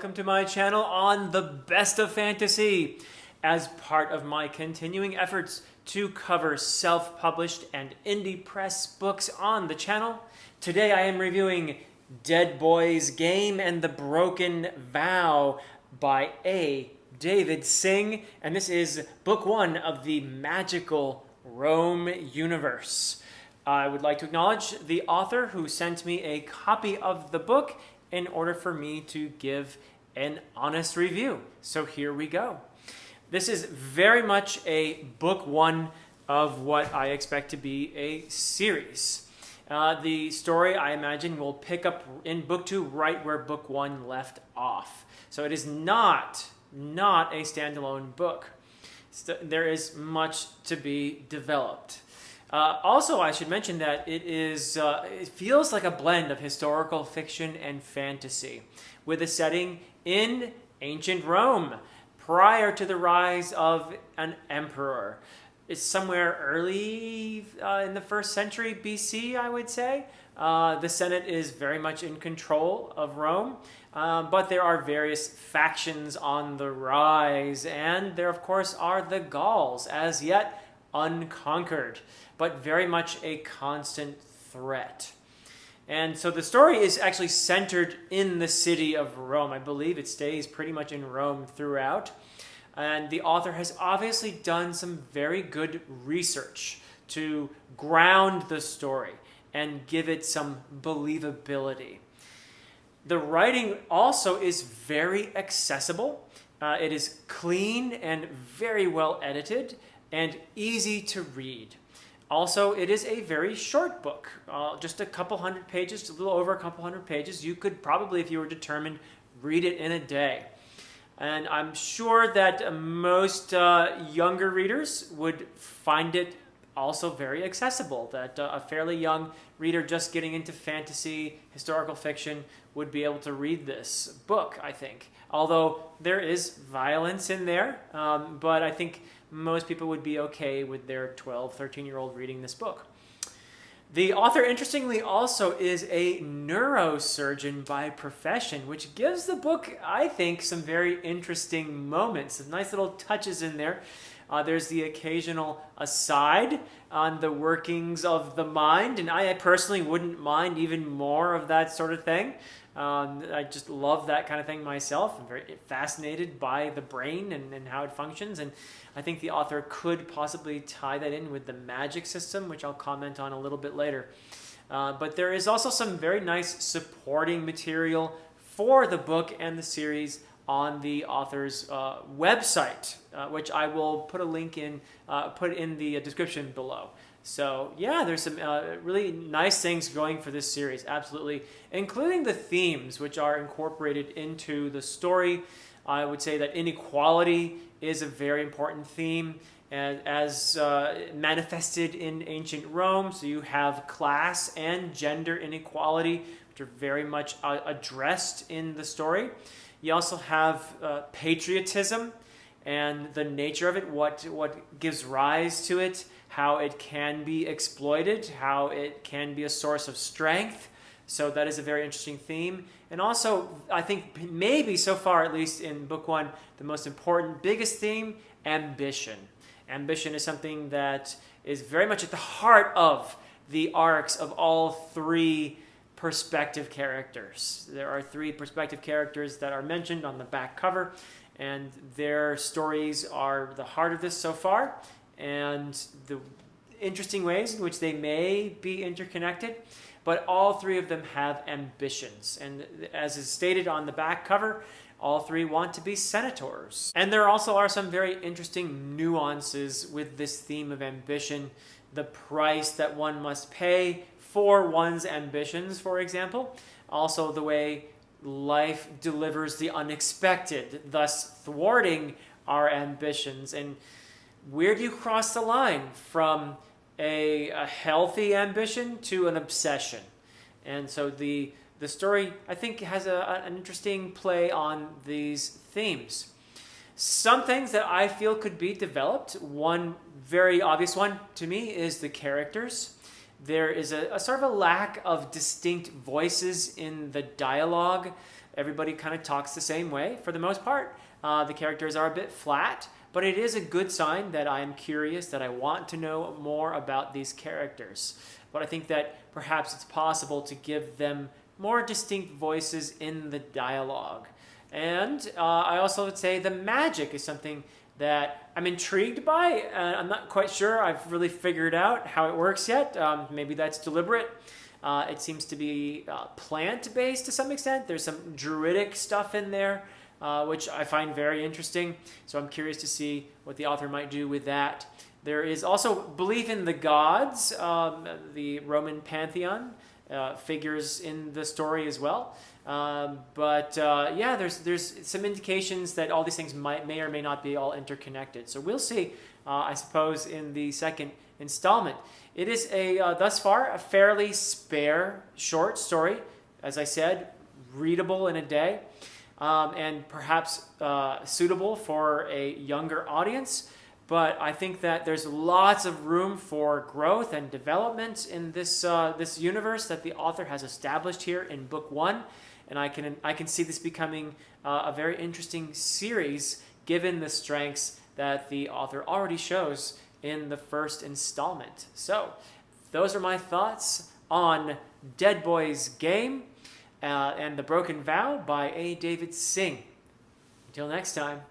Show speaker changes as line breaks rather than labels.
welcome to my channel on the best of fantasy. As part of my continuing efforts to cover self-published and indie press books on the channel, today I am reviewing Dead Boy's Game and the Broken Vow by A. David Singh, and this is book one of the magical Rome universe. I would like to acknowledge the author who sent me a copy of the book in order for me to give an honest review. So here we go. This is very much a book one of what I expect to be a series. The story, I imagine, will pick up in book two right where book one left off. So it is not a standalone book. There is much to be developed. Also, I should mention that it feels like a blend of historical fiction and fantasy, with a setting in ancient Rome, prior to the rise of an emperor. It's somewhere early in the 1st century BC, I would say. The Senate is very much in control of Rome, but there are various factions on the rise, and there, of course, are the Gauls, as yet unconquered, but very much a constant threat. And so the story is actually centered in the city of Rome. I believe it stays pretty much in Rome throughout. And the author has obviously done some very good research to ground the story and give it some believability. The writing also is very accessible. It is clean and very well edited and easy to read. Also, it is a very short book, just a couple hundred pages, a little over a couple hundred pages. You could probably, if you were determined, read it in a day. And I'm sure that most younger readers would find it also very accessible, that a fairly young reader just getting into fantasy, historical fiction, would be able to read this book, I think. Although there is violence in there, but I think most people would be okay with their 12, 13-year-old reading this book. The author, interestingly, also is a neurosurgeon by profession, which gives the book, I think, some very interesting moments, some nice little touches in there. There's the occasional aside on the workings of the mind, and I personally wouldn't mind even more of that sort of thing. I just love that kind of thing myself. I'm very fascinated by the brain and how it functions, and I think the author could possibly tie that in with the magic system, which I'll comment on a little bit later. But there is also some very nice supporting material for the book and the series on the author's website, which I will put a link in, put in the description below. So yeah, there's some really nice things going for this series, absolutely, including the themes which are incorporated into the story. I would say that inequality is a very important theme, and as manifested in ancient Rome. So you have class and gender inequality, which are very much addressed in the story. You also have patriotism and the nature of it, what gives rise to it, how it can be exploited, how it can be a source of strength. So that is a very interesting theme. And also, I think maybe so far, at least in book one, the most important, biggest theme, ambition. Ambition is something that is very much at the heart of the arcs of all three perspective characters. There are three perspective characters that are mentioned on the back cover, and their stories are the heart of this so far, and the interesting ways in which they may be interconnected, but all three of them have ambitions. And as is stated on the back cover, all three want to be senators. And there also are some very interesting nuances with this theme of ambition, the price that one must pay for one's ambitions, for example. Also the way life delivers the unexpected, thus thwarting our ambitions. And where do you cross the line from a healthy ambition to an obsession? And so the story, I think, has an interesting play on these themes. Some things that I feel could be developed, one very obvious one to me is the characters. There is a sort of a lack of distinct voices in the dialogue. everybody kind of talks the same way for the most part. The characters are a bit flat, but it is a good sign that I am curious, that I want to know more about these characters. But I think that perhaps it's possible to give them more distinct voices in the dialogue. And I also would say the magic is something that I'm intrigued by. I'm not quite sure I've really figured out how it works yet. Maybe that's deliberate. It seems to be plant-based to some extent. There's some druidic stuff in there, which I find very interesting. So I'm curious to see what the author might do with that. There is also belief in the gods. The Roman pantheon figures in the story as well. Yeah, there's some indications that all these things may or may not be all interconnected. So we'll see, I suppose, in the second installment. It is thus far, a fairly spare, short story. As I said, readable in a day, and perhaps suitable for a younger audience. But I think that there's lots of room for growth and development in this universe that the author has established here in book 1. And I can see this becoming a very interesting series, given the strengths that the author already shows in the first installment. So those are my thoughts on Dead Boy's Game and The Broken Vow by A. David Singh. Until next time.